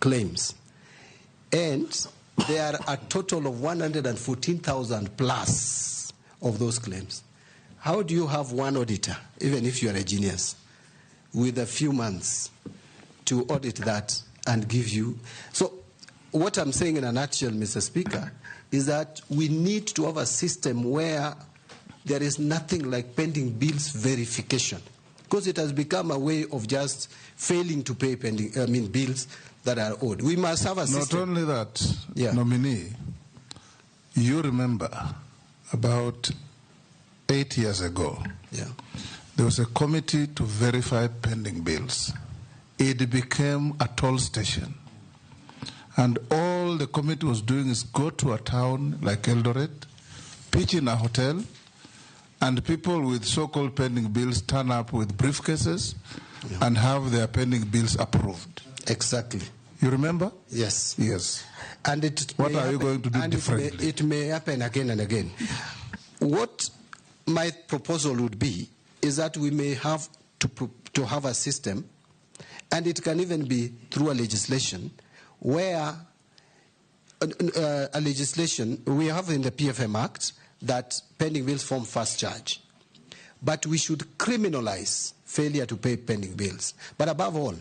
claims. And there are a total of 114,000 plus of those claims. How do you have one auditor, even if you are a genius, with a few months to audit that and give you? So what I'm saying in a nutshell, Mr. Speaker, is that we need to have a system where there is nothing like pending bills verification, because it has become a way of just failing to pay bills that are owed. We must have a system. Not only that, nominee, you remember about 8 years ago, there was a committee to verify pending bills. It became a toll station. And all the committee was doing is go to a town like Eldoret, pitch in a hotel, and people with so-called pending bills turn up with briefcases and have their pending bills approved. Exactly. You remember? Yes. Yes. And what are you going to do differently? It may happen again and again. What my proposal would be is that we may have to have a system, and it can even be through a legislation, where a legislation we have in the PFM Act that pending bills form first charge. But we should criminalize failure to pay pending bills. But above all,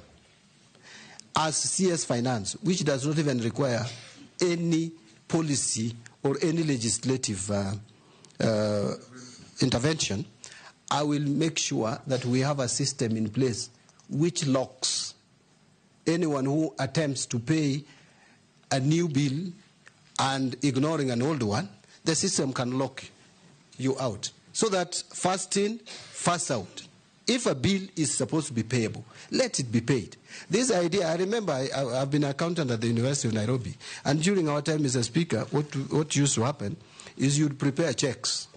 as CS Finance, which does not even require any policy or any legislative intervention, I will make sure that we have a system in place which locks anyone who attempts to pay a new bill and ignoring an old one. The system can lock you out, so that first in, first out. If a bill is supposed to be payable, let it be paid. This idea, I remember I've been an accountant at the University of Nairobi, and during our time, Mr. Speaker, what used to happen is you'd prepare checks.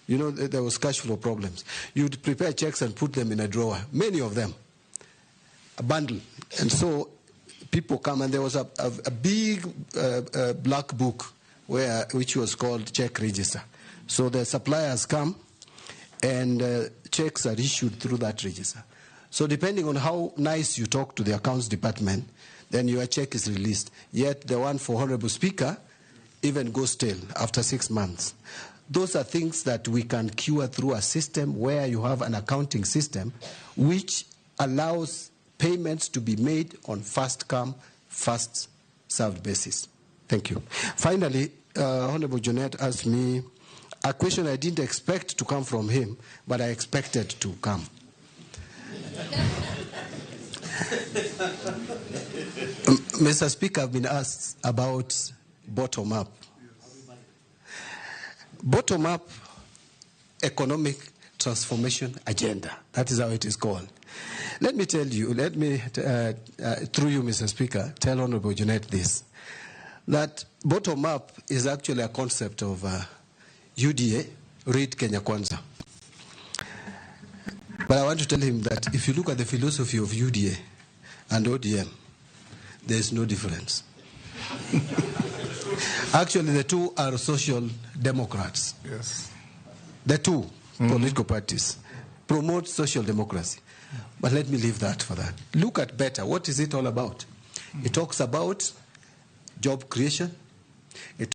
You know, there was cash flow problems. You'd prepare checks and put them in a drawer, many of them, a bundle. And so people come, and there was a big black book which was called check register. So the suppliers come, and checks are issued through that register. So depending on how nice you talk to the accounts department, then your check is released. Yet the one for Honorable Speaker even goes stale after 6 months. Those are things that we can cure through a system where you have an accounting system which allows payments to be made on first come, first served basis. Thank you. Finally, Honorable Junet asked me a question I didn't expect to come from him, but I expected to come. Mr. Speaker, I've been asked about bottom-up. Bottom-up economic transformation agenda. That is how it is called. Let me tell you, through you, Mr. Speaker, tell Honorable Junet this, that bottom-up is actually a concept of UDA, read Kenya Kwanza. But I want to tell him that if you look at the philosophy of UDA and ODM, there is no difference. Actually, the two are social democrats. Yes. The two political parties promote social democracy. But let me leave that for that. Look at better. What is it all about? It talks about job creation. It